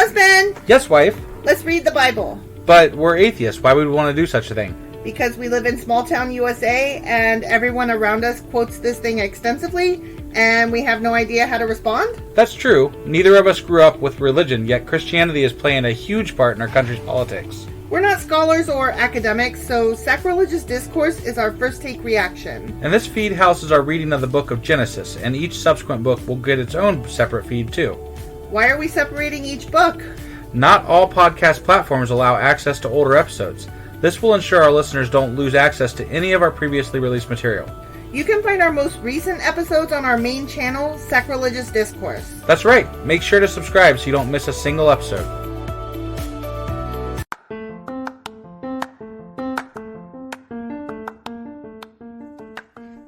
Husband! Yes, wife. Let's read the Bible. But we're atheists. Why would we want to do such a thing? Because we live in small town USA and everyone around us quotes this thing extensively and we have no idea how to respond? That's true. Neither of us grew up with religion, yet Christianity is playing a huge part in our country's politics. We're not scholars or academics, so Sacrilegious Discourse is our first take reaction. And this feed houses our reading of the book of Genesis, and each subsequent book will get its own separate feed too. Why are we separating each book? Not all podcast platforms allow access to older episodes. This will ensure our listeners don't lose access to any of our previously released material. You can find our most recent episodes on our main channel, Sacrilegious Discourse. That's right. Make sure to subscribe so you don't miss a single episode.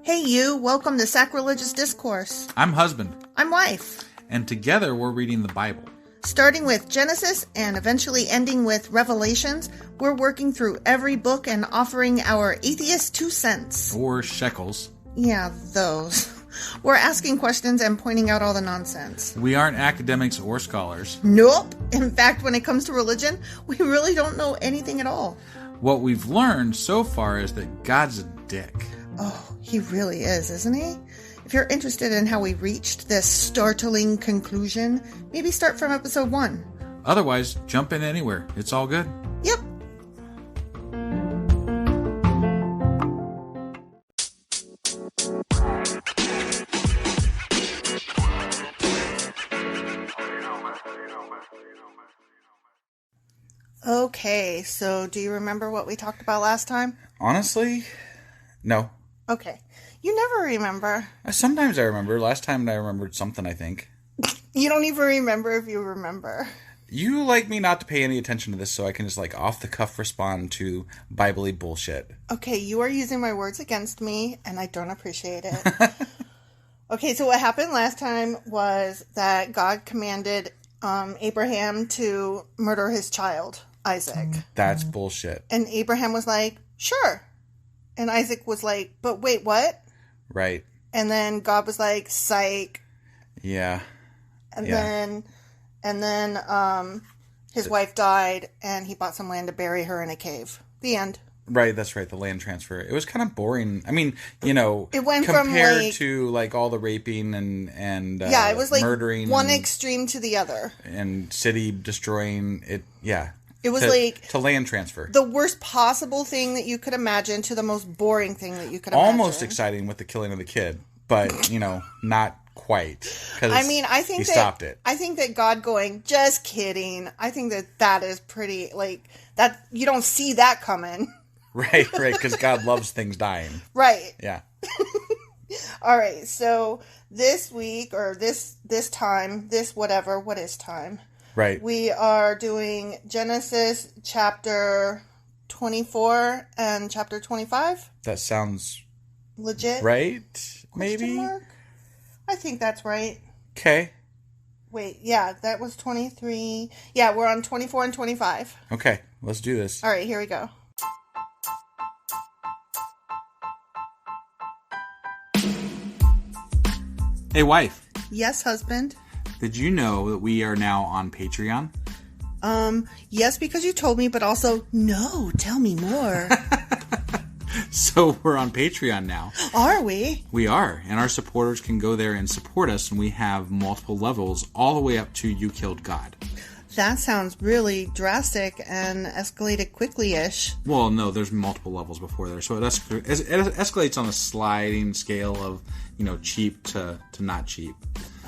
Hey you, welcome to Sacrilegious Discourse. I'm husband. I'm wife. And together we're reading the Bible. Starting with Genesis and eventually ending with Revelations, we're working through every book and offering our atheist 2 cents. Or shekels. Yeah, those. We're asking questions and pointing out all the nonsense. We aren't academics or scholars. Nope. In fact, when it comes to religion, we really don't know anything at all. What we've learned so far is that God's a dick. Oh, he really is, isn't he? If you're interested in how we reached this startling conclusion, maybe start from episode 1. Otherwise, jump in anywhere. It's all good. Yep. Okay, so do you remember what we talked about last time? Honestly, no. Okay. You never remember. Sometimes I remember. Last time I remembered something, I think. You don't even remember if you remember. You like me not to pay any attention to this so I can just off the cuff respond to Bible-y bullshit. Okay, you are using my words against me and I don't appreciate it. Okay, so what happened last time was that God commanded Abraham to murder his child, Isaac. That's bullshit. And Abraham was like, sure. And Isaac was like, but wait, what? Right. And then God was like, psych. Yeah. And then his wife died and he bought some land to bury her in a cave. The end. Right, that's right, the land transfer. It was kind of boring. I mean, it went compared to all the raping and yeah, it was murdering one extreme to the other. And city destroying it. Yeah. It was to land transfer. The worst possible thing that you could imagine to the most boring thing that you could imagine. Almost exciting with the killing of the kid, but not quite. I think he stopped it. I think that God going, just kidding. I think that is pretty that you don't see that coming. Right, because God loves things dying. Right. Yeah. All right, so this week or this time, what is time? Right. We are doing Genesis chapter 24 and chapter 25. That sounds legit. Right? Maybe? I think that's right. Okay. Wait, yeah, that was 23. Yeah, we're on 24 and 25. Okay, let's do this. All right, here we go. Hey, wife. Yes, husband. Did you know that we are now on Patreon? Yes, because you told me, but also, no, tell me more. So we're on Patreon now. Are we? We are, and our supporters can go there and support us, and we have multiple levels all the way up to You Killed God. That sounds really drastic and escalated quickly-ish. Well, no, there's multiple levels before there, so it escalates on a sliding scale of, cheap to not cheap.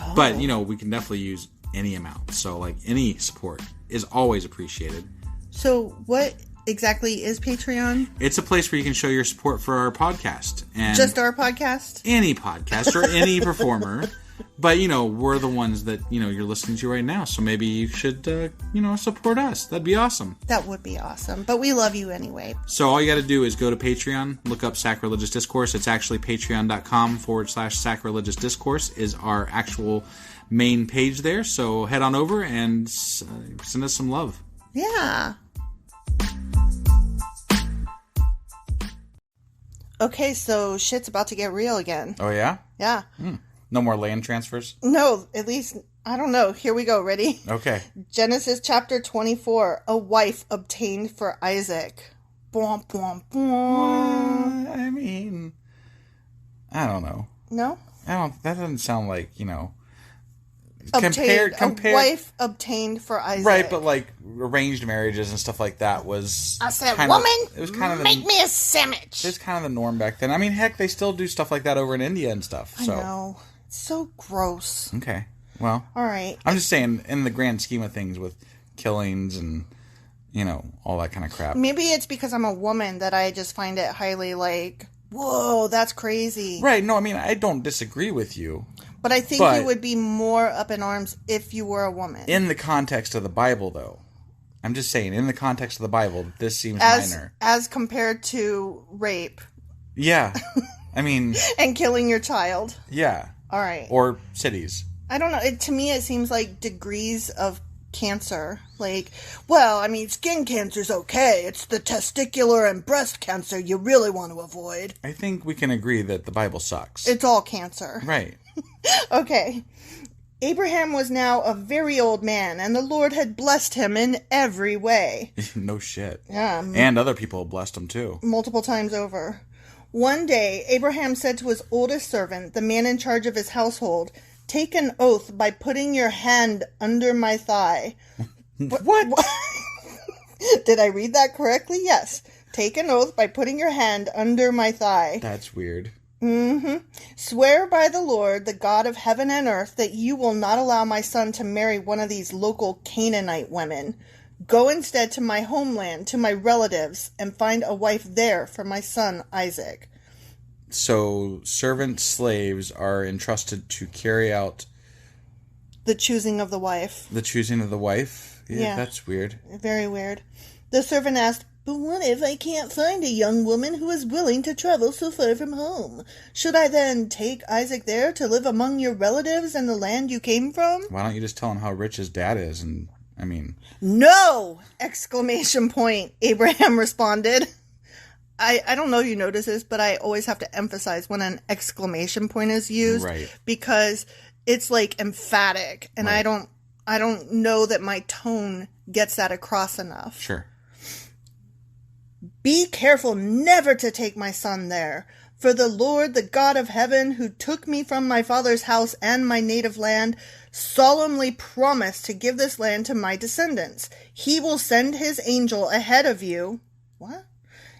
Oh. But, we can definitely use any amount, so, any support is always appreciated. So, what exactly is Patreon? It's a place where you can show your support for our podcast. And just our podcast? Any podcast or any performer. But, we're the ones that, you're listening to right now. So maybe you should, support us. That'd be awesome. That would be awesome. But we love you anyway. So all you got to do is go to Patreon, look up Sacrilegious Discourse. It's actually patreon.com/Sacrilegious Discourse is our actual main page there. So head on over and send us some love. Yeah. Okay, so shit's about to get real again. Oh, yeah? Yeah. No more land transfers? No, at least I don't know. Here we go. Ready? Okay. Genesis chapter 24. A wife obtained for Isaac. Bwomp, bwomp, bwomp. I mean, I don't know. No? That doesn't sound like, Compared, a wife obtained for Isaac. Right, but like arranged marriages and stuff like that was. I said, woman, it was kind of make me a sandwich. It was kind of the norm back then. I mean, heck, they still do stuff like that over in India and stuff. So. I know. It's so gross. Okay. Well. All right. I'm just saying, in the grand scheme of things with killings and, all that kind of crap. Maybe it's because I'm a woman that I just find it highly like, whoa, that's crazy. Right. No, I mean, I don't disagree with you. But I think you would be more up in arms if you were a woman. In the context of the Bible, though. I'm just saying, in the context of the Bible, this seems minor. As compared to rape. Yeah. I mean... and killing your child. Yeah. All right. Or cities. I don't know. To me, it seems like degrees of cancer. Like, well, I mean, skin cancer's okay. It's the testicular and breast cancer you really want to avoid. I think we can agree that the Bible sucks. It's all cancer. Right. Okay. Abraham was now a very old man, and the Lord had blessed him in every way. No shit. Yeah. And other people blessed him too. Multiple times over. One day, Abraham said to his oldest servant, the man in charge of his household, "Take an oath by putting your hand under my thigh." What? Did I read that correctly? Yes. Take an oath by putting your hand under my thigh. That's weird. Mm-hmm. Swear by the Lord, the God of heaven and earth, that you will not allow my son to marry one of these local Canaanite women. Go instead to my homeland, to my relatives, and find a wife there for my son Isaac. So, servant slaves are entrusted to carry out... the choosing of the wife. The choosing of the wife? Yeah. That's weird. Very weird. The servant asked, "But what if I can't find a young woman who is willing to travel so far from home? Should I then take Isaac there to live among your relatives and the land you came from?" Why don't you just tell him how rich his dad is and, "No!" Exclamation point, Abraham responded. I don't know if you notice this, but I always have to emphasize when an exclamation point is used. Right. Because it's like emphatic, and right. I don't know that my tone gets that across enough. Sure. "Be careful never to take my son there. For the Lord, the God of heaven, who took me from my father's house and my native land, solemnly promised to give this land to my descendants. He will send his angel ahead of you." What?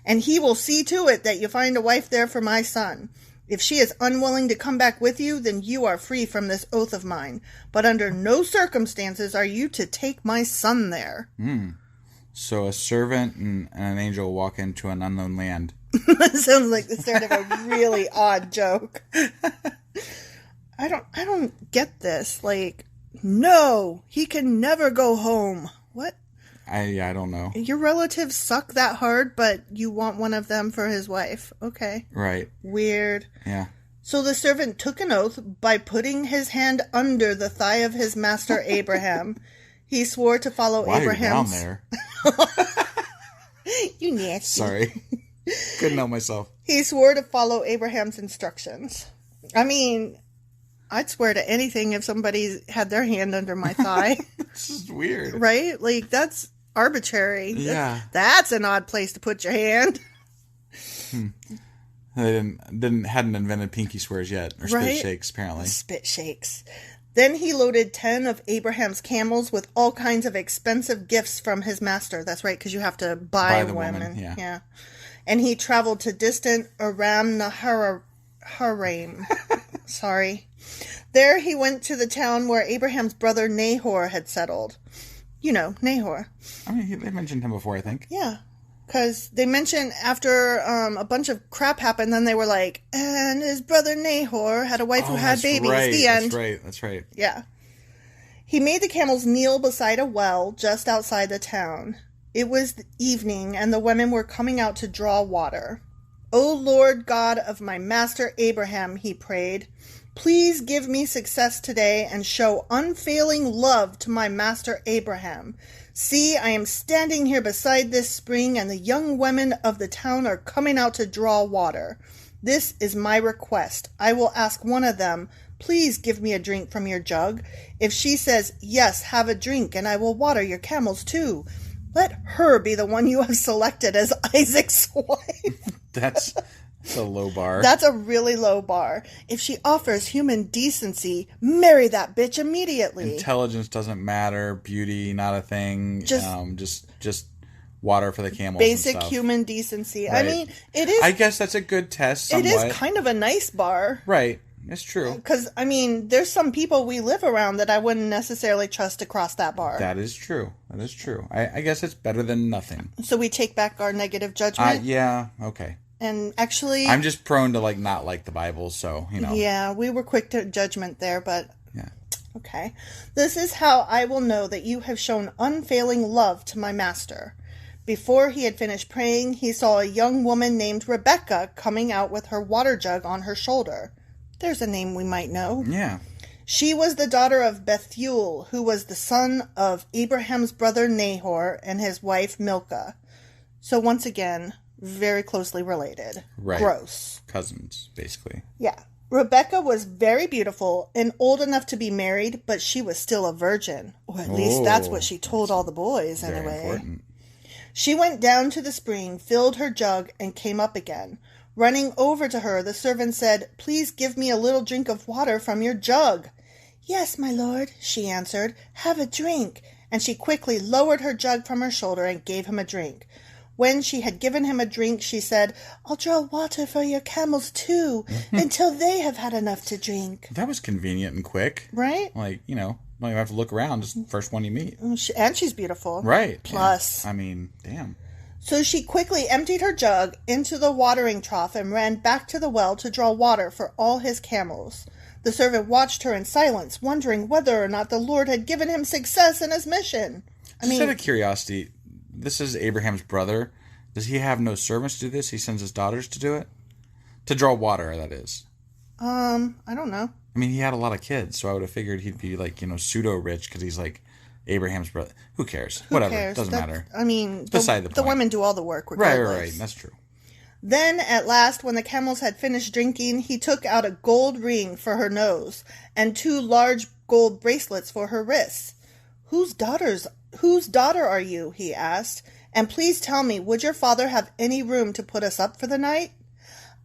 "And he will see to it that you find a wife there for my son. If she is unwilling to come back with you, then you are free from this oath of mine. But under no circumstances are you to take my son there." So a servant and an angel walk into an unknown land. That sounds like the start of a really odd joke. I don't get this. Like, no, he can never go home. What? I don't know. Your relatives suck that hard, but you want one of them for his wife. Okay. Right. Weird. Yeah. So the servant took an oath by putting his hand under the thigh of his master Abraham. He swore to follow Abraham's... Why are you down there? You nasty. Sorry. Couldn't help myself. He swore to follow Abraham's instructions. I mean, I'd swear to anything if somebody had their hand under my thigh. This is weird. Right? Like, that's arbitrary. Yeah. That's an odd place to put your hand. They hadn't invented pinky swears yet, or spit shakes, apparently. Spit shakes. Then he loaded 10 of Abraham's camels with all kinds of expensive gifts from his master. That's right, because you have to buy the women. Yeah. And he traveled to distant Aram Naharaim. Sorry. There he went to the town where Abraham's brother Nahor had settled. You know, Nahor. I mean, they mentioned him before, I think. Yeah. Because they mentioned after a bunch of crap happened, then they were like, and his brother Nahor had a wife who had babies. Right. The end. That's right. Yeah. He made the camels kneel beside a well just outside the town. It was evening, and the women were coming out to draw water. "O Lord God of my master Abraham," he prayed, "please give me success today and show unfailing love to my master Abraham. See, I am standing here beside this spring, and the young women of the town are coming out to draw water. This is my request. I will ask one of them, please give me a drink from your jug. If she says, yes, have a drink, and I will water your camels too. Let her be the one you have selected as Isaac's wife. That's a low bar. That's a really low bar. If she offers human decency, marry that bitch immediately. Intelligence doesn't matter. Beauty, not a thing. Just water for the camels. Basic and stuff. Human decency. Right. I mean, it is. I guess that's a good test. Somewhat. It is kind of a nice bar. Right. It's true. Because, I mean, there's some people we live around that I wouldn't necessarily trust to cross that bar. That is true. I guess it's better than nothing. So we take back our negative judgment? Yeah, okay. And actually... I'm just prone to, not like the Bible, so, Yeah, we were quick to judgment there, but... Yeah. Okay. This is how I will know that you have shown unfailing love to my master. Before he had finished praying, he saw a young woman named Rebecca coming out with her water jug on her shoulder. There's a name we might know. Yeah. She was the daughter of Bethuel, who was the son of Abraham's brother Nahor and his wife Milcah. So once again, very closely related. Right. Gross. Cousins, basically. Yeah. Rebecca was very beautiful and old enough to be married, but she was still a virgin. Or at least that's what she told all the boys, very anyway. Important. She went down to the spring, filled her jug, and came up again. Running over to her, the servant said, please give me a little drink of water from your jug. Yes, my lord, she answered. Have a drink. And she quickly lowered her jug from her shoulder and gave him a drink. When she had given him a drink, she said, I'll draw water for your camels too, until they have had enough to drink. That was convenient and quick. Right? Don't even have to look around, just the first one you meet. And she's beautiful. Right. Plus. Yeah. I mean, damn. So she quickly emptied her jug into the watering trough and ran back to the well to draw water for all his camels. The servant watched her in silence, wondering whether or not the Lord had given him success in his mission. Just out of curiosity, this is Abraham's brother. Does he have no servants to do this? He sends his daughters to do it? To draw water, that is. I don't know. I mean, he had a lot of kids, so I would have figured he'd be pseudo-rich because he's Abraham's brother. Who cares? Whatever. Cares? Doesn't matter. I mean, beside the point. The women do all the work regardless. Right. That's true. Then, at last, when the camels had finished drinking, he took out a gold ring for her nose and 2 large gold bracelets for her wrists. Whose daughter are you? He asked. And please tell me, would your father have any room to put us up for the night?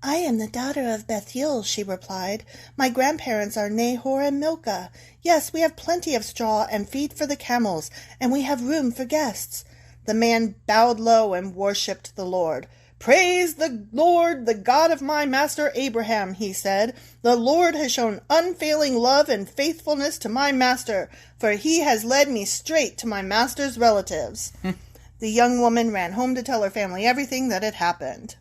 I am the daughter of Bethuel, she replied. My grandparents are Nahor and Milcah. Yes, we have plenty of straw and feed for the camels, and we have room for guests. The man bowed low and worshipped the Lord. Praise the Lord, the God of my master Abraham, he said. The Lord has shown unfailing love and faithfulness to my master, for he has led me straight to my master's relatives. The young woman ran home to tell her family everything that had happened.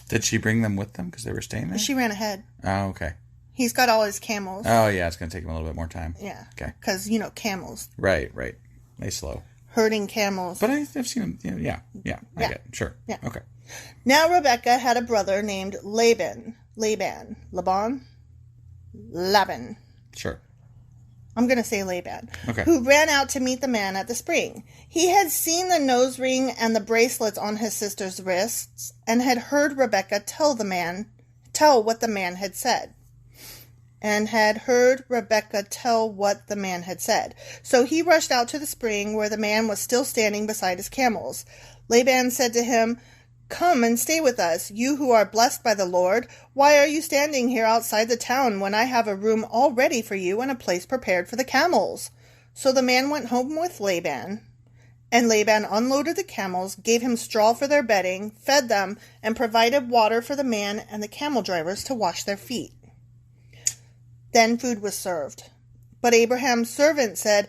Did she bring them with them because they were staying there? She ran ahead. Oh, okay. He's got all his camels. Oh, yeah, it's going to take him a little bit more time. Yeah. Okay. Because, camels. Right. They slow. Herding camels. But I've seen them. Yeah. I get it. Sure. Yeah. Okay. Now Rebecca had a brother named Laban. Sure. I'm going to say Laban. Okay. Who ran out to meet the man at the spring. He had seen the nose ring and the bracelets on his sister's wrists and had heard Rebecca tell what the man had said. So he rushed out to the spring where the man was still standing beside his camels. Laban said to him, Come and stay with us, you who are blessed by the Lord. Why are you standing here outside the town when I have a room all ready for you and a place prepared for the camels? So the man went home with Laban. And Laban unloaded the camels, gave him straw for their bedding, fed them, and provided water for the man and the camel drivers to wash their feet. Then food was served. But Abraham's servant said,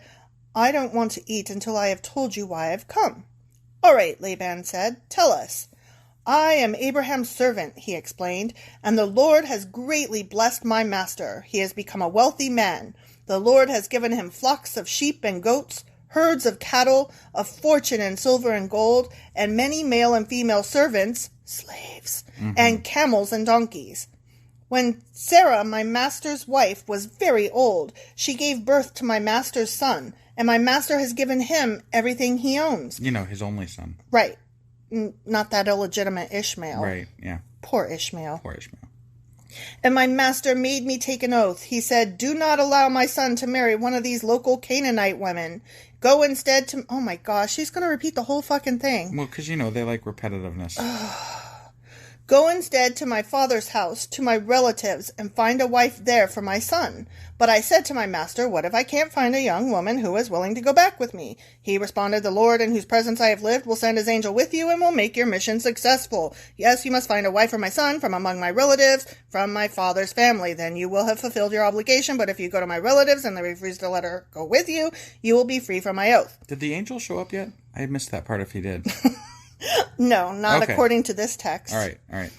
I don't want to eat until I have told you why I've come. All right, Laban said, tell us. I am Abraham's servant, he explained, and the Lord has greatly blessed my master. He has become a wealthy man. The Lord has given him flocks of sheep and goats, herds of cattle, a fortune in silver and gold, and many male and female servants, slaves, and camels and donkeys. When Sarah, my master's wife, was very old, she gave birth to my master's son, and my master has given him everything he owns. His only son. Right. Not that illegitimate Ishmael. Right, yeah. Poor Ishmael. And my master made me take an oath. He said, do not allow my son to marry one of these local Canaanite women. Go instead to... Oh my gosh, she's going to repeat the whole fucking thing. Well, because, they like repetitiveness. Go instead to my father's house, to my relatives, and find a wife there for my son. But I said to my master, what if I can't find a young woman who is willing to go back with me? He responded, the Lord in whose presence I have lived will send his angel with you and will make your mission successful. Yes, you must find a wife for my son from among my relatives, from my father's family. Then you will have fulfilled your obligation. But if you go to my relatives and they refuse to let her go with you, you will be free from my oath. Did the angel show up yet? I missed that part if he did. No, not according to this text. All right.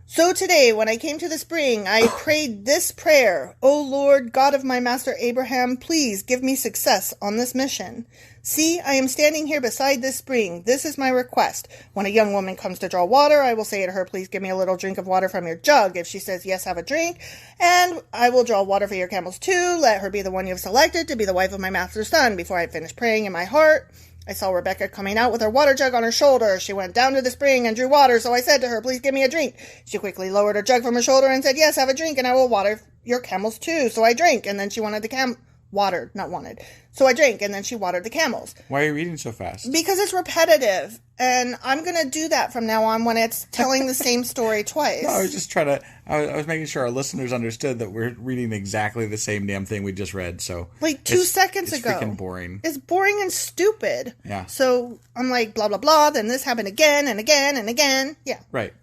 So today, when I came to the spring, I prayed this prayer. O Lord, God of my master Abraham, please give me success on this mission. See, I am standing here beside this spring. This is my request. When a young woman comes to draw water, I will say to her, please give me a little drink of water from your jug. If she says, yes, have a drink. And I will draw water for your camels too. Let her be the one you have selected to be the wife of my master's son. Before I finished praying in my heart, I saw Rebecca coming out with her water jug on her shoulder. She went down to the spring and drew water, so I said to her, please give me a drink. She quickly lowered her jug from her shoulder and said, yes, have a drink, and I will water your camels too. So I drank, and then she wanted the watered, not wanted. So I drank, and then she watered the camels. Why are you reading so fast? Because it's repetitive, and I'm going to do that from now on when it's telling the same story twice. No, I was just trying to... I was making sure our listeners understood that we're reading exactly the same damn thing we just read, so... Like 2 seconds ago. It's freaking boring. It's boring and stupid. Yeah. So I'm like, blah, blah, blah, then this happened again and again and again. Yeah. Right.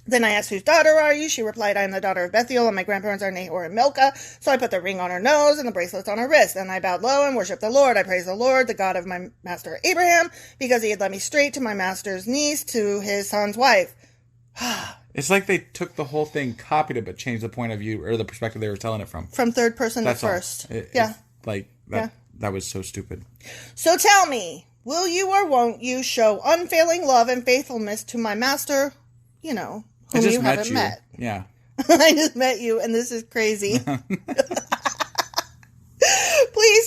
Then I asked, whose daughter are you? She replied, I am the daughter of Bethuel, and my grandparents are Nahor and Milcah. So I put the ring on her nose and the bracelets on her wrist. Then I bowed low and worshipped the Lord. I praised the Lord, the God of my master Abraham, because he had led me straight to my master's niece, to his son's wife. It's like they took the whole thing, copied it, but changed the point of view, or the perspective they were telling it from. From third person to first. Yeah. That was so stupid. So tell me, will you or won't you show unfailing love and faithfulness to my master, whom you haven't met? Yeah. I just met you, and this is crazy. Please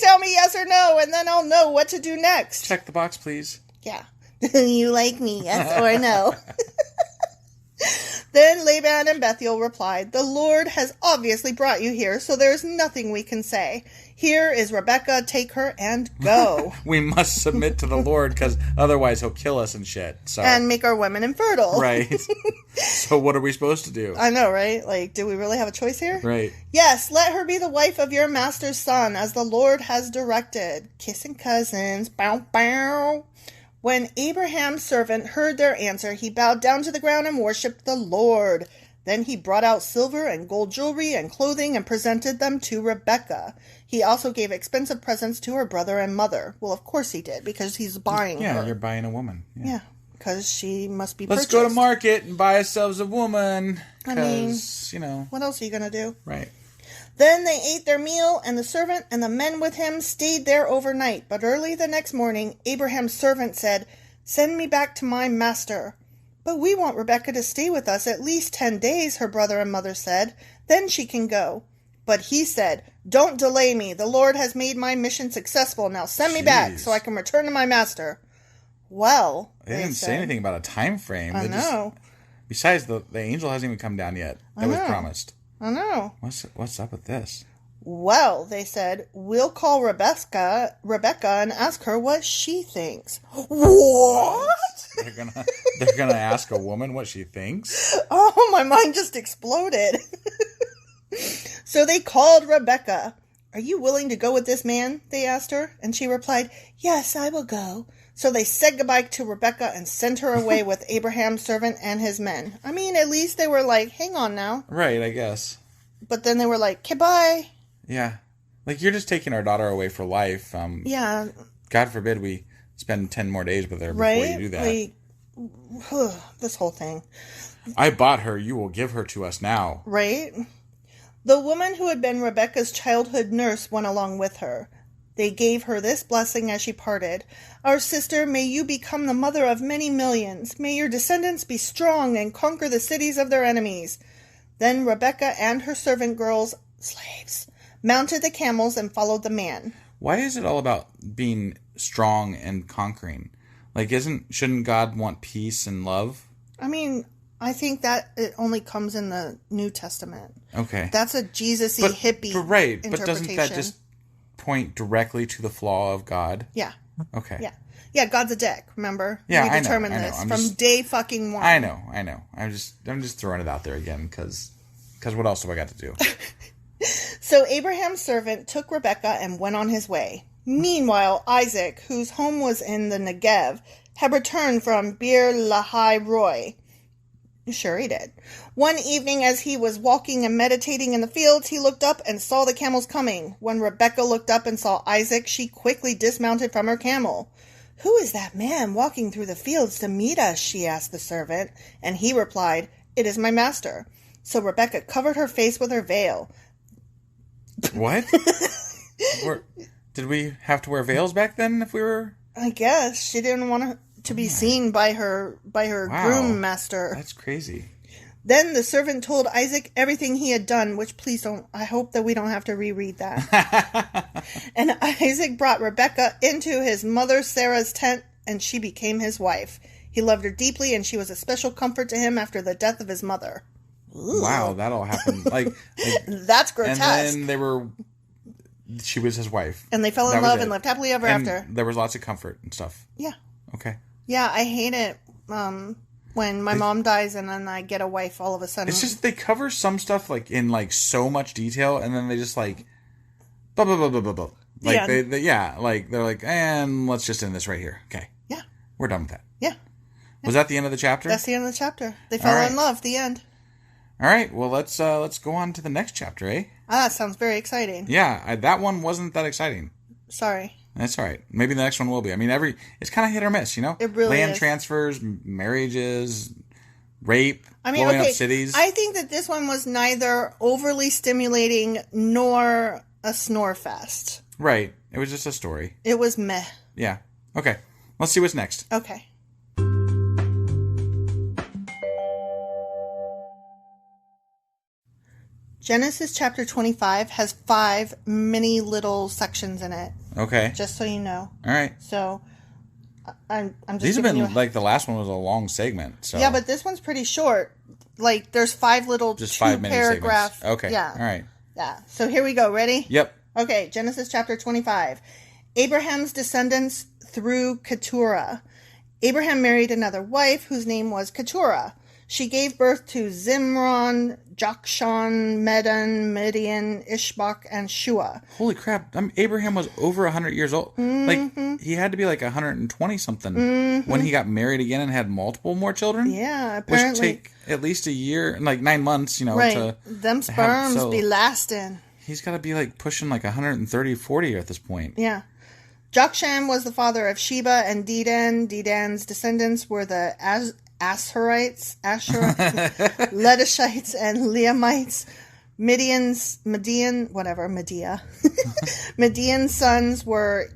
tell me yes or no, and then I'll know what to do next. Check the box, please. Yeah. You like me, yes or no? Then Laban and Bethuel replied, the Lord has obviously brought you here, so there is nothing we can say. Here is Rebecca, take her and go. We must submit to the Lord, because otherwise he'll kill us and shit. So. And make our women infertile. Right. So what are we supposed to do? I know, right? Like, do we really have a choice here? Right. Yes, let her be the wife of your master's son, as the Lord has directed. Kissing cousins. Bow, bow. When Abraham's servant heard their answer, he bowed down to the ground and worshipped the Lord. Then he brought out silver and gold jewelry and clothing and presented them to Rebekah. He also gave expensive presents to her brother and mother. Well, of course he did, because he's buying her. Yeah, you're buying a woman. Yeah, because she must be Let's purchased. go to market and buy ourselves a woman. I mean, what else are you going to do? Right. Then they ate their meal, and the servant and the men with him stayed there overnight. But early the next morning, Abraham's servant said, send me back to my master. But we want Rebecca to stay with us at least 10 days, her brother and mother said. Then she can go. But he said, don't delay me. The Lord has made my mission successful. Now send me back so I can return to my master. Well, they didn't say anything about a time frame. I know. Besides, the angel hasn't even come down yet. That was promised. I know. What's up with this? Well, they said, we'll call Rebecca and ask her what she thinks. What? They're gonna ask a woman what she thinks? Oh, my mind just exploded. So they called Rebecca. Are you willing to go with this man? They asked her. And she replied, yes, I will go. So they said goodbye to Rebecca and sent her away with Abraham's servant and his men. I mean, at least they were like, hang on now. Right, I guess. But then they were like, okay, bye. Yeah. Like, you're just taking our daughter away for life. Yeah. God forbid we spend 10 more days with her before you do that. Like, this whole thing. I bought her. You will give her to us now. Right? The woman who had been Rebecca's childhood nurse went along with her. They gave her this blessing as she parted. Our sister, may you become the mother of many millions. May your descendants be strong and conquer the cities of their enemies. Then Rebecca and her servant girls, slaves, mounted the camels and followed the man. Why is it all about being strong and conquering? Like, shouldn't God want peace and love? I mean, I think that it only comes in the New Testament. Okay. That's a Jesus-y hippie interpretation. But doesn't that just point directly to the flaw of God? Yeah. Okay. Yeah. Yeah, God's a dick, remember? Yeah, we determined this from day fucking one. I know. I'm just throwing it out there again, because what else have I got to do? So Abraham's servant took Rebekah and went on his way. Meanwhile, Isaac, whose home was in the Negev, had returned from Bir Lahai Roi. Sure he did. One evening as he was walking and meditating in the fields, he looked up and saw the camels coming. When Rebekah looked up and saw Isaac, she quickly dismounted from her camel. "Who is that man walking through the fields to meet us?" she asked the servant, and he replied, "It is my master." So Rebekah covered her face with her veil. What? Did we have to wear veils back then if we were... I guess. She didn't want to be seen by her groom master. That's crazy. Then the servant told Isaac everything he had done, which please don't... I hope that we don't have to reread that. And Isaac brought Rebekah into his mother Sarah's tent, and she became his wife. He loved her deeply, and she was a special comfort to him after the death of his mother. Ooh. Wow, that all happened. Like That's grotesque. And then she was his wife. And they fell in love and lived happily ever after. There was lots of comfort and stuff. Yeah. Okay. Yeah, I hate it when my mom dies and then I get a wife all of a sudden. It's just they cover some stuff like in like so much detail, and then they just like blah blah blah blah blah blah. Like they're like, and let's just end this right here. Okay. Yeah. We're done with that. Yeah. Was that the end of the chapter? That's the end of the chapter. They fell in love. The end. All right. Well, let's go on to the next chapter, eh? That sounds very exciting. Yeah, that one wasn't that exciting. Sorry. That's all right. Maybe the next one will be. I mean, it's kind of hit or miss, you know? It really Land is. transfers, marriages, rape, blowing up cities. I think that this one was neither overly stimulating nor a snore fest. Right. It was just a story. It was meh. Yeah. Okay. Let's see what's next. Okay. Genesis chapter 25 has 5 mini little sections in it. Okay. Just so you know. All right. So, I'm just These have been, like, the last one was a long segment. So. Yeah, but this one's pretty short. Like, there's 5 little just 5 mini paragraph. segments. Okay. Yeah. All right. Yeah. So here we go. Ready? Yep. Okay. Genesis chapter 25. Abraham's descendants through Keturah. Abraham married another wife whose name was Keturah. She gave birth to Zimron, Jokshan, Medan, Midian, Ishbak, and Shua. Holy crap. Abraham was over 100 years old. Mm-hmm. Like, he had to be like 120 something when he got married again and had multiple more children. Yeah, apparently. Which take at least a year, like 9 months, you know. Right. Them sperms be lasting. He's got to be like pushing like 130, 40 at this point. Yeah. Jokshan was the father of Sheba and Dedan. Dedan's descendants were the Asherites, Ledishites, and Leamites. Median's sons were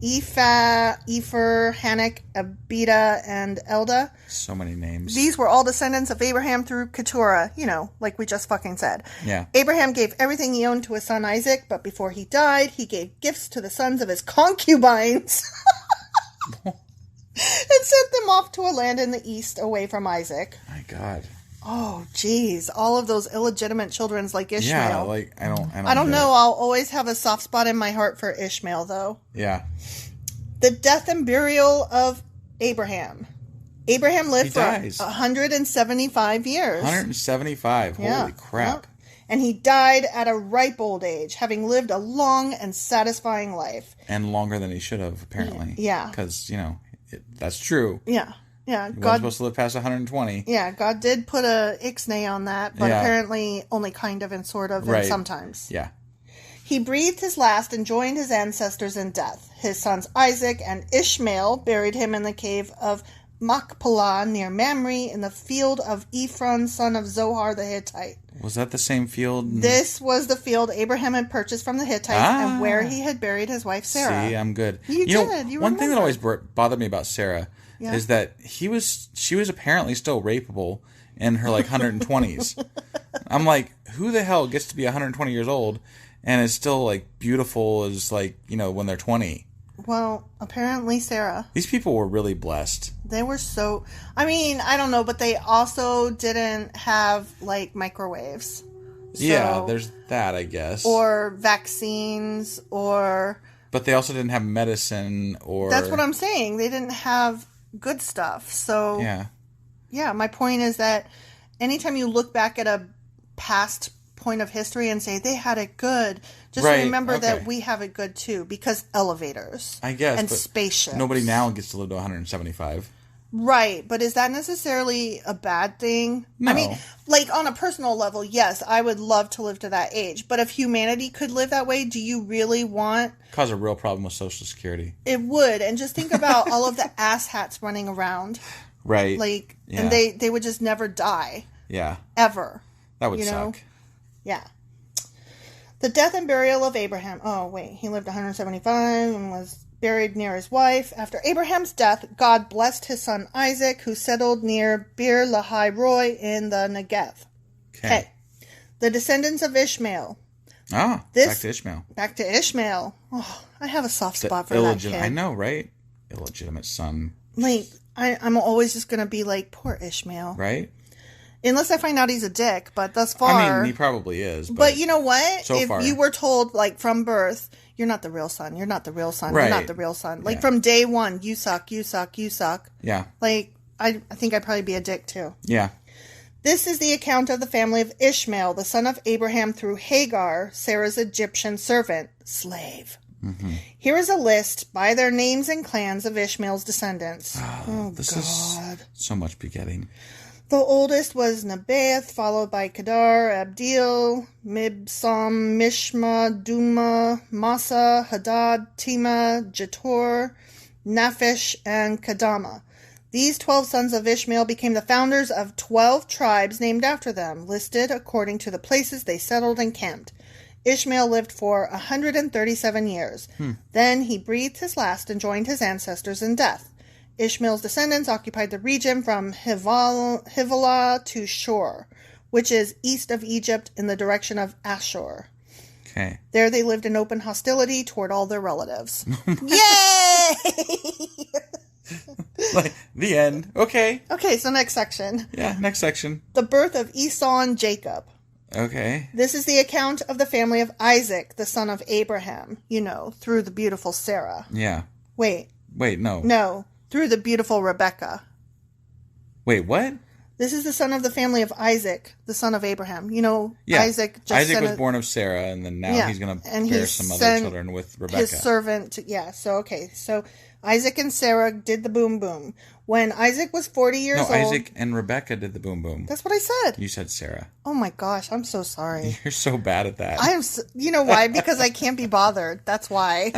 Ephah, Hanok, Abida, and Elda. So many names. These were all descendants of Abraham through Keturah, you know, like we just fucking said. Yeah. Abraham gave everything he owned to his son Isaac, but before he died, he gave gifts to the sons of his concubines. And sent them off to a land in the east away from Isaac. My God. Oh, geez. All of those illegitimate children's like Ishmael. Yeah, like, I don't know. I'll always have a soft spot in my heart for Ishmael, though. Yeah. The death and burial of Abraham. Abraham lived for 175 years. 175. Yeah. Holy crap. Yep. And he died at a ripe old age, having lived a long and satisfying life. And longer than he should have, apparently. Yeah. Because, you know, that's true. Yeah. Yeah. He wasn't supposed to live past 120. Yeah, God did put a ixnay on that, but apparently only kind of and sort of and sometimes. Yeah. He breathed his last and joined his ancestors in death. His sons Isaac and Ishmael buried him in the cave of Machpelah near Mamre in the field of Ephron, son of Zohar the Hittite. Was that the same field? This was the field Abraham had purchased from the Hittites and where he had buried his wife Sarah. See, I'm good. You did. You one thing that always bothered me about Sarah is that she was apparently still rapeable in her like 120s. I'm like, who the hell gets to be 120 years old and is still like beautiful as like, you know, when they're 20? Well, apparently Sarah. These people were really blessed. They were so... I mean, I don't know, but they also didn't have, like, microwaves. Yeah, there's that, I guess. Or vaccines, or... But they also didn't have medicine, or... That's what I'm saying. They didn't have good stuff. So... Yeah, my point is that anytime you look back at a past point of history and say they had it good, just remember that we have it good too, because elevators, I guess, and spaceships. Nobody now gets to live to 175. Right, but is that necessarily a bad thing? No. I mean, like, on a personal level, yes, I would love to live to that age. But if humanity could live that way, do you really want... Cause a real problem with Social Security. It would, and just think about all of the asshats running around. Right. Like, and they would just never die. Yeah. Ever. That would suck. Yeah. The death and burial of Abraham. Oh, wait. He lived 175 and was buried near his wife. After Abraham's death, God blessed his son Isaac, who settled near Bir Lahai Roi in the Negev. Okay. The descendants of Ishmael. Back to Ishmael. Back to Ishmael. Oh, I have a soft spot for that kid. I know, right? Illegitimate son. Like, I'm always just going to be like, poor Ishmael. Right? Unless I find out he's a dick, but thus far... I mean, he probably is. But you know what? So far. If you were told, like, from birth, you're not the real son, you're not the real son, right. You're not the real son. Like, from day one, you suck, you suck, you suck. Yeah. Like, I think I'd probably be a dick, too. Yeah. This is the account of the family of Ishmael, the son of Abraham through Hagar, Sarah's Egyptian servant, slave. Mm-hmm. Here is a list by their names and clans of Ishmael's descendants. This is so much begetting. The oldest was Nebaioth, followed by Kedar, Abdil, Mibsam, Mishma, Duma, Massa, Hadad, Tima, Jetur, Naphish, and Kadama. These 12 sons of Ishmael became the founders of 12 tribes named after them, listed according to the places they settled and camped. Ishmael lived for 137 years. Then he breathed his last and joined his ancestors in death. Ishmael's descendants occupied the region from Hivala to Shur, which is east of Egypt in the direction of Ashur. Okay. There they lived in open hostility toward all their relatives. Yay! Like, the end. Okay. Okay, so next section. Yeah, next section. The birth of Esau and Jacob. Okay. This is the account of the family of Isaac, the son of Abraham, through the beautiful Sarah. Yeah. Wait, no. No, through the beautiful Rebecca. Wait, what? This is the son of the family of Isaac, the son of Abraham. Isaac was born of Sarah, and then now he's going to bear some other children with Rebecca. His servant, So Isaac and Sarah did the boom boom. When Isaac was 40 years old... Isaac and Rebecca did the boom boom. That's what I said. You said Sarah. Oh my gosh, I'm so sorry. You're so bad at that. You know why? Because I can't be bothered. That's why.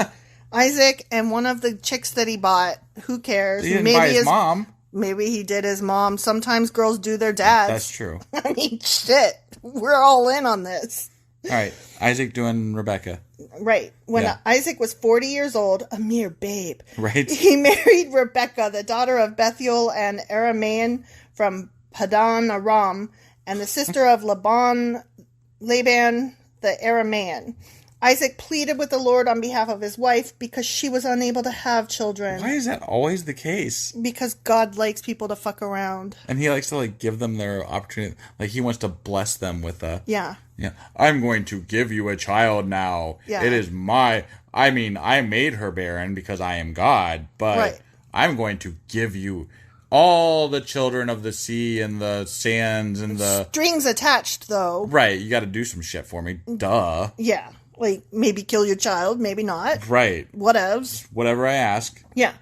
Isaac and one of the chicks that he bought, who cares? He didn't buy his mom. Maybe he did his mom. Sometimes girls do their dads. That's true. I mean, shit. We're all in on this. All right. Isaac doing Rebecca. Right. When Isaac was 40 years old, a mere babe. Right. He married Rebecca, the daughter of Bethuel and Aramean from Padan Aram, and the sister of Laban, the Aramean. Isaac pleaded with the Lord on behalf of his wife because she was unable to have children. Why is that always the case? Because God likes people to fuck around. And he likes to give them their opportunity. Like he wants to bless them with a... Yeah. Yeah. I'm going to give you a child now. Yeah. It is I made her barren because I am God, but I'm going to give you all the children of the sea and the sands and the... Strings attached, though. Right. You got to do some shit for me. Duh. Yeah. Like, maybe kill your child, maybe not. Right. Whatevs. Whatever I ask. Yeah.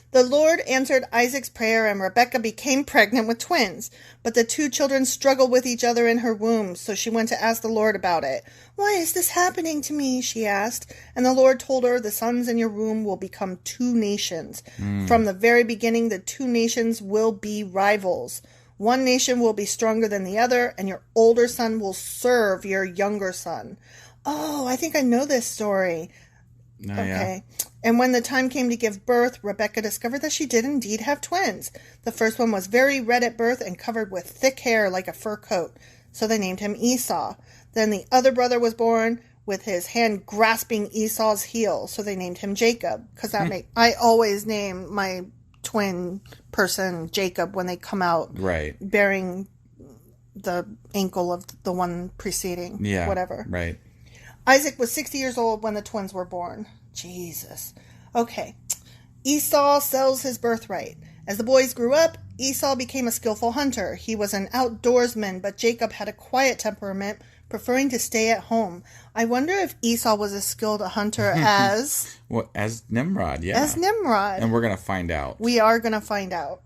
The Lord answered Isaac's prayer, and Rebekah became pregnant with twins. But the two children struggled with each other in her womb, so she went to ask the Lord about it. "Why is this happening to me?" she asked. And the Lord told her, "The sons in your womb will become two nations. From the very beginning, the two nations will be rivals. One nation will be stronger than the other, and your older son will serve your younger son." Oh, I think I know this story. Okay. Yeah. And when the time came to give birth, Rebecca discovered that she did indeed have twins. The first one was very red at birth and covered with thick hair like a fur coat. So they named him Esau. Then the other brother was born with his hand grasping Esau's heel, so they named him Jacob. Because I always name my twin person Jacob when they come out, right, bearing the ankle of the one preceding, whatever. Right. Isaac was 60 years old when the twins were born. Jesus. Okay. Esau sells his birthright. As the boys grew up, Esau became a skillful hunter. He was an outdoorsman, but Jacob had a quiet temperament, preferring to stay at home. I wonder if Esau was as skilled a hunter as... Well, as Nimrod, yeah. As Nimrod. And we're going to find out. We are going to find out.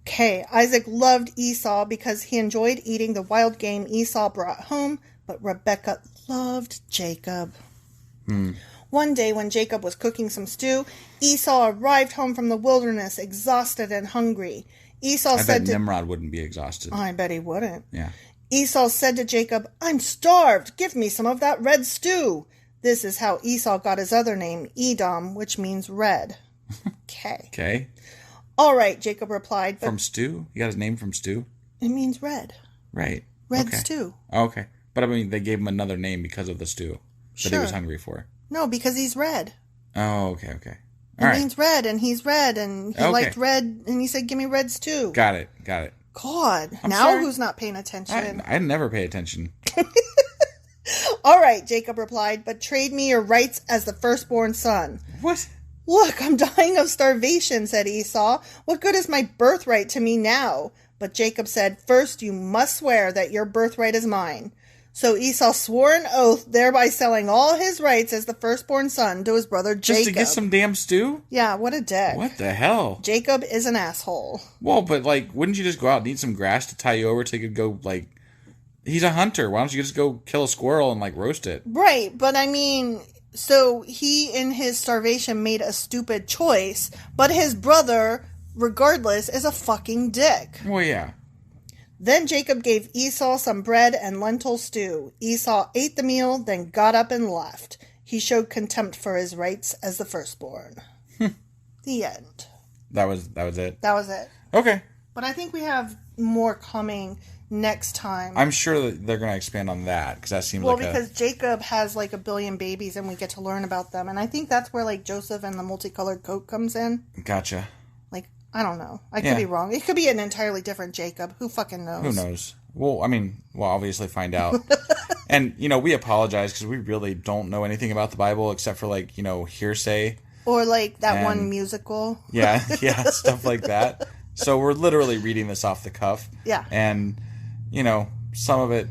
Okay, Isaac loved Esau because he enjoyed eating the wild game Esau brought home, but Rebekah loved Jacob. One day when Jacob was cooking some stew, Esau arrived home from the wilderness, exhausted and hungry. Esau said to... Nimrod wouldn't be exhausted. I bet he wouldn't. Yeah. Esau said to Jacob, "I'm starved. Give me some of that red stew." This is how Esau got his other name, Edom, which means red. Okay. Okay. All right, Jacob replied. But from stew? He got his name from stew? It means red. Right. Red stew. Oh, okay. But I mean, they gave him another name because of the stew that he was hungry for. No, because he's red. Oh, okay. It means red, and he's red, and he liked red, and he said, "Give me red stew." Got it. God, I'm now sorry. Who's not paying attention? I never pay attention. All right, Jacob replied, "but trade me your rights as the firstborn son." What? "Look, I'm dying of starvation," said Esau. "What good is my birthright to me now?" But Jacob said, "First you must swear that your birthright is mine." So Esau swore an oath, thereby selling all his rights as the firstborn son to his brother Jacob. Just to get some damn stew? Yeah, what a dick. What the hell? Jacob is an asshole. Well, but, wouldn't you just go out and eat some grass to tie you over so you could go, he's a hunter. Why don't you just go kill a squirrel and, roast it? Right, but I mean, so he, in his starvation, made a stupid choice, but his brother, regardless, is a fucking dick. Well, yeah. Then Jacob gave Esau some bread and lentil stew. Esau ate the meal, then got up and left. He showed contempt for his rights as the firstborn. The end. That was it? That was it. Okay. But I think we have more coming next time. I'm sure that they're going to expand on that, because that seems because Jacob has a billion babies, and we get to learn about them. And I think that's where Joseph and the multicolored coat comes in. Gotcha. I don't know. I could be wrong. It could be an entirely different Jacob. Who fucking knows? Who knows? Well, we'll obviously find out. And, we apologize because we really don't know anything about the Bible except for, hearsay. Or, that one musical. Yeah, stuff like that. So we're literally reading this off the cuff. Yeah. And, some of it...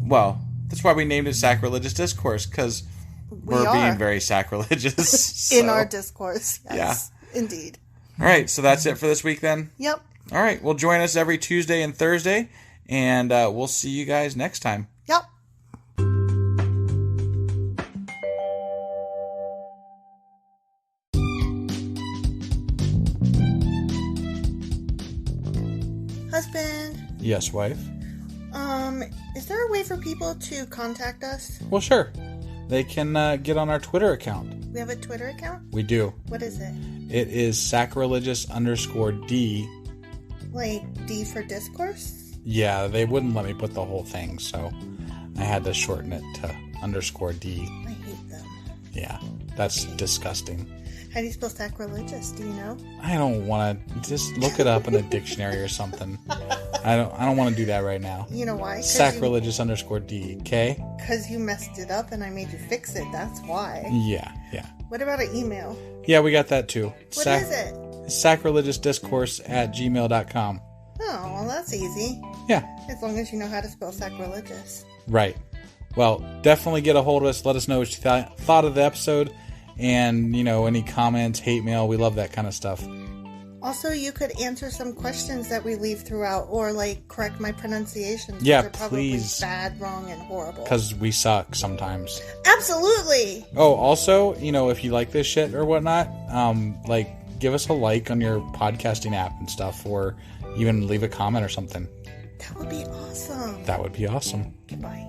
Well, that's why we named it Sacrilegious Discourse, because we're being very sacrilegious. In our discourse, yes. Yeah. Indeed. All right, so that's it for this week then? Yep. All right, well, join us every Tuesday and Thursday, and we'll see you guys next time. Yep. Husband. Yes, wife? Is there a way for people to contact us? Well, sure. They can get on our Twitter account. We have a Twitter account? We do. What is it? It is sacrilegious_D. Like D for discourse? Yeah, they wouldn't let me put the whole thing, so I had to shorten it to _D. I hate them. Yeah, that's disgusting. How do you spell sacrilegious? Do you know? I don't want to. Just look it up in a dictionary or something. I don't want to do that right now. You know why? Sacrilegious_D. Okay? Because you messed it up and I made you fix it. That's why. Yeah. What about an email? Yeah, we got that too. What is it? Sacrilegiousdiscourse@gmail.com. Oh, well, that's easy. Yeah. As long as you know how to spell sacrilegious. Right. Well, definitely get a hold of us. Let us know what you thought of the episode. And, any comments, hate mail. We love that kind of stuff. Also, you could answer some questions that we leave throughout, or correct my pronunciations. Yeah, which are probably please. Bad, wrong, and horrible. Because we suck sometimes. Absolutely. Oh, also, if you like this shit or whatnot, give us a like on your podcasting app and stuff, or even leave a comment or something. That would be awesome. That would be awesome. Goodbye.